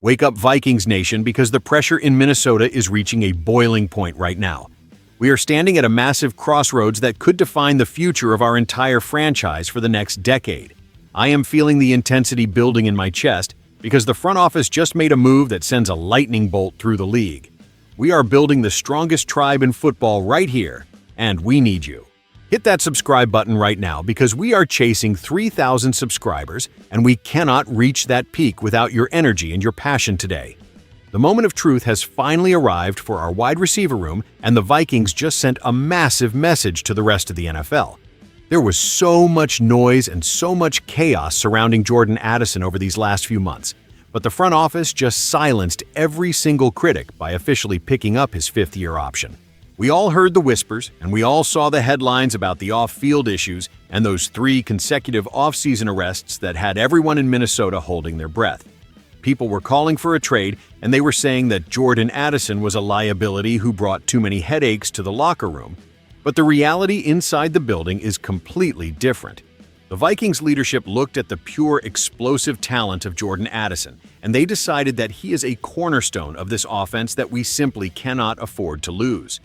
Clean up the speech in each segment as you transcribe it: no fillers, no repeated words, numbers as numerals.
Wake up, Vikings Nation, because the pressure in Minnesota is reaching a boiling point right now. We are standing at a massive crossroads that could define the future of our entire franchise for the next decade. I am feeling the intensity building in my chest because the front office just made a move that sends a lightning bolt through the league. We are building the strongest tribe in football right here, and we need you. Hit that subscribe button right now because we are chasing 3,000 subscribers and we cannot reach that peak without your energy and your passion today. The moment of truth has finally arrived for our wide receiver room, and the Vikings just sent a massive message to the rest of the NFL. There was so much noise and so much chaos surrounding Jordan Addison over these last few months, but the front office just silenced every single critic by officially picking up his fifth-year option. We all heard the whispers, and we all saw the headlines about the off-field issues and those 3 consecutive off-season arrests that had everyone in Minnesota holding their breath. People were calling for a trade, and they were saying that Jordan Addison was a liability who brought too many headaches to the locker room. But the reality inside the building is completely different. The Vikings leadership looked at the pure, explosive talent of Jordan Addison, and they decided that he is a cornerstone of this offense that we simply cannot afford to lose.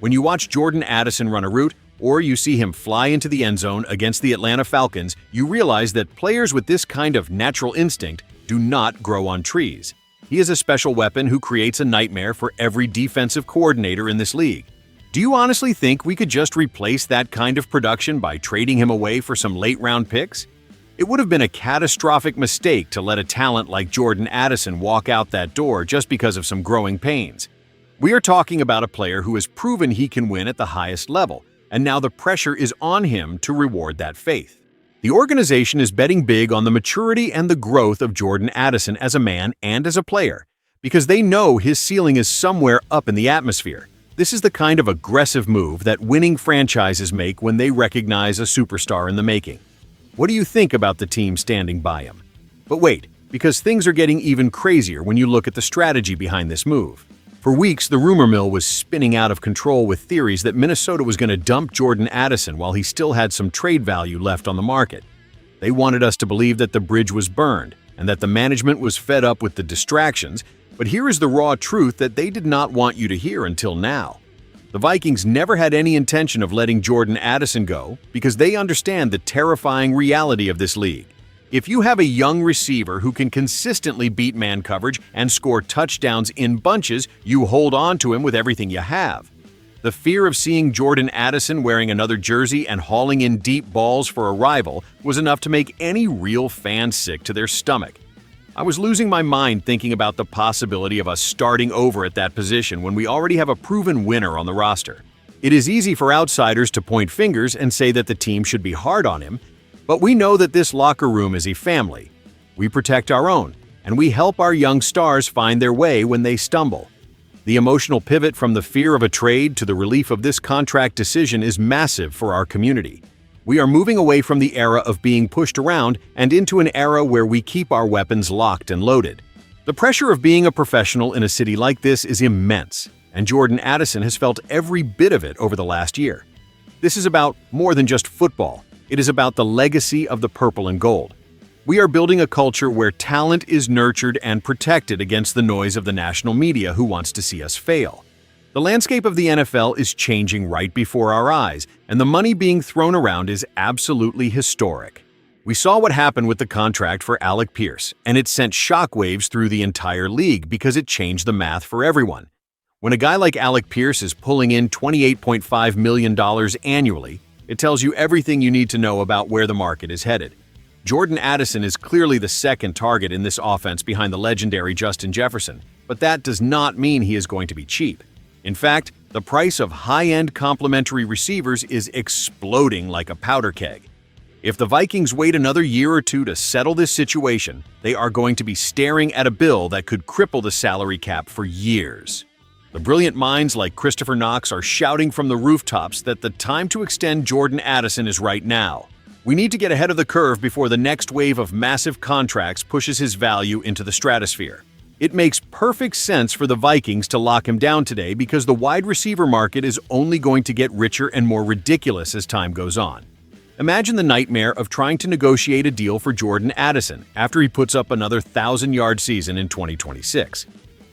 When you watch Jordan Addison run a route, or you see him fly into the end zone against the Atlanta Falcons, you realize that players with this kind of natural instinct do not grow on trees. He is a special weapon who creates a nightmare for every defensive coordinator in this league. Do you honestly think we could just replace that kind of production by trading him away for some late-round picks? It would have been a catastrophic mistake to let a talent like Jordan Addison walk out that door just because of some growing pains. We are talking about a player who has proven he can win at the highest level, and now the pressure is on him to reward that faith. The organization is betting big on the maturity and the growth of Jordan Addison as a man and as a player, because they know his ceiling is somewhere up in the atmosphere. This is the kind of aggressive move that winning franchises make when they recognize a superstar in the making. What do you think about the team standing by him? But wait, because things are getting even crazier when you look at the strategy behind this move. For weeks, the rumor mill was spinning out of control with theories that Minnesota was going to dump Jordan Addison while he still had some trade value left on the market. They wanted us to believe that the bridge was burned and that the management was fed up with the distractions, but here is the raw truth that they did not want you to hear until now. The Vikings never had any intention of letting Jordan Addison go because they understand the terrifying reality of this league. If you have a young receiver who can consistently beat man coverage and score touchdowns in bunches, you hold on to him with everything you have. The fear of seeing Jordan Addison wearing another jersey and hauling in deep balls for a rival was enough to make any real fan sick to their stomach. I was losing my mind thinking about the possibility of us starting over at that position when we already have a proven winner on the roster. It is easy for outsiders to point fingers and say that the team should be hard on him, but we know that this locker room is a family. We protect our own, and we help our young stars find their way when they stumble. The emotional pivot from the fear of a trade to the relief of this contract decision is massive for our community. We are moving away from the era of being pushed around and into an era where we keep our weapons locked and loaded. The pressure of being a professional in a city like this is immense, and Jordan Addison has felt every bit of it over the last year. This is about more than just football. It is about the legacy of the purple and gold. We are building a culture where talent is nurtured and protected against the noise of the national media who wants to see us fail. The landscape of the NFL is changing right before our eyes, and the money being thrown around is absolutely historic. We saw what happened with the contract for Alec Pierce, and it sent shockwaves through the entire league because it changed the math for everyone. When a guy like Alec Pierce is pulling in $28.5 million annually, it tells you everything you need to know about where the market is headed. Jordan Addison is clearly the second target in this offense behind the legendary Justin Jefferson, but that does not mean he is going to be cheap. In fact, the price of high-end complementary receivers is exploding like a powder keg. If the Vikings wait another year or two to settle this situation, they are going to be staring at a bill that could cripple the salary cap for years. The brilliant minds like Christopher Knox are shouting from the rooftops that the time to extend Jordan Addison is right now. We need to get ahead of the curve before the next wave of massive contracts pushes his value into the stratosphere. It makes perfect sense for the Vikings to lock him down today because the wide receiver market is only going to get richer and more ridiculous as time goes on. Imagine the nightmare of trying to negotiate a deal for Jordan Addison after he puts up another 1,000-yard season in 2026.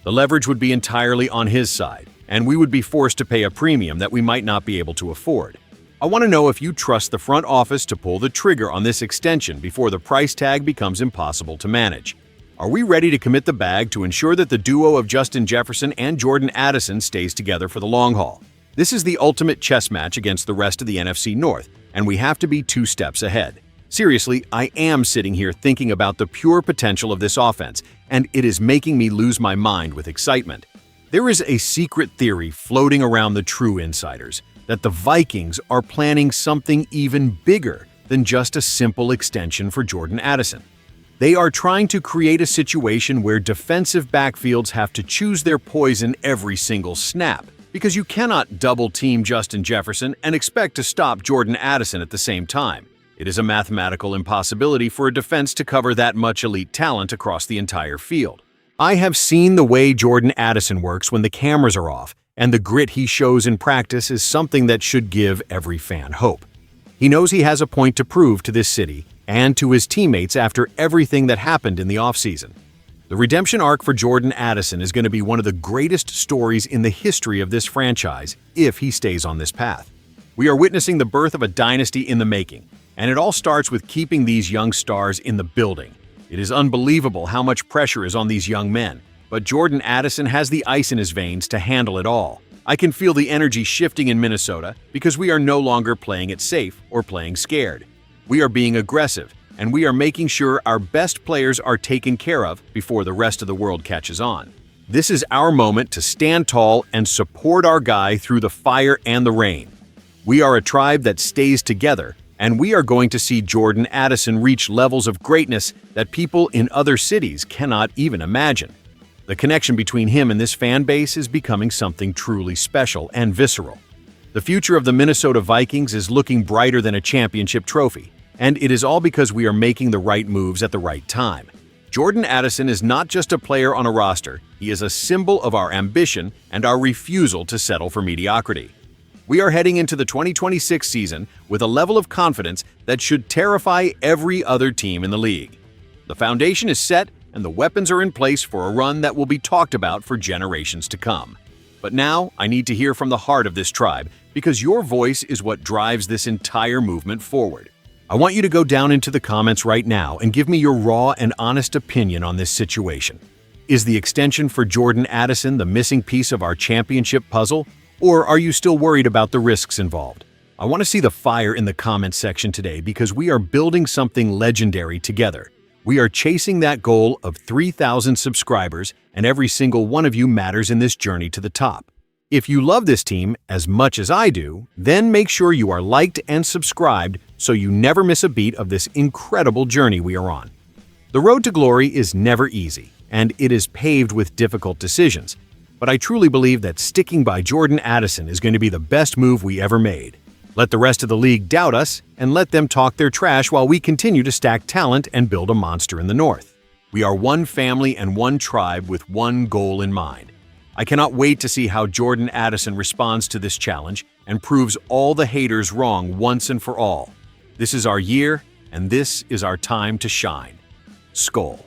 The leverage would be entirely on his side, and we would be forced to pay a premium that we might not be able to afford. I want to know if you trust the front office to pull the trigger on this extension before the price tag becomes impossible to manage. Are we ready to commit the bag to ensure that the duo of Justin Jefferson and Jordan Addison stays together for the long haul? This is the ultimate chess match against the rest of the NFC North, and we have to be 2 steps ahead. Seriously, I am sitting here thinking about the pure potential of this offense, and it is making me lose my mind with excitement. There is a secret theory floating around the true insiders that the Vikings are planning something even bigger than just a simple extension for Jordan Addison. They are trying to create a situation where defensive backfields have to choose their poison every single snap, because you cannot double-team Justin Jefferson and expect to stop Jordan Addison at the same time. It is a mathematical impossibility for a defense to cover that much elite talent across the entire field. I have seen the way Jordan Addison works when the cameras are off, and the grit he shows in practice is something that should give every fan hope. He knows he has a point to prove to this city and to his teammates after everything that happened in the offseason. The redemption arc for Jordan Addison is going to be one of the greatest stories in the history of this franchise if he stays on this path. We are witnessing the birth of a dynasty in the making, and it all starts with keeping these young stars in the building. It is unbelievable how much pressure is on these young men, but Jordan Addison has the ice in his veins to handle it all. I can feel the energy shifting in Minnesota because we are no longer playing it safe or playing scared. We are being aggressive, and we are making sure our best players are taken care of before the rest of the world catches on. This is our moment to stand tall and support our guy through the fire and the rain. We are a tribe that stays together, and we are going to see Jordan Addison reach levels of greatness that people in other cities cannot even imagine. The connection between him and this fan base is becoming something truly special and visceral. The future of the Minnesota Vikings is looking brighter than a championship trophy, and it is all because we are making the right moves at the right time. Jordan Addison is not just a player on a roster, he is a symbol of our ambition and our refusal to settle for mediocrity. We are heading into the 2026 season with a level of confidence that should terrify every other team in the league. The foundation is set and the weapons are in place for a run that will be talked about for generations to come. But now, I need to hear from the heart of this tribe because your voice is what drives this entire movement forward. I want you to go down into the comments right now and give me your raw and honest opinion on this situation. Is the extension for Jordan Addison the missing piece of our championship puzzle, or are you still worried about the risks involved? I want to see the fire in the comments section today because we are building something legendary together. We are chasing that goal of 3,000 subscribers, and every single one of you matters in this journey to the top. If you love this team as much as I do, then make sure you are liked and subscribed so you never miss a beat of this incredible journey we are on. The road to glory is never easy, and it is paved with difficult decisions, but I truly believe that sticking by Jordan Addison is going to be the best move we ever made. Let the rest of the league doubt us, and let them talk their trash while we continue to stack talent and build a monster in the North. We are one family and one tribe with one goal in mind. I cannot wait to see how Jordan Addison responds to this challenge and proves all the haters wrong once and for all. This is our year, and this is our time to shine. Skol.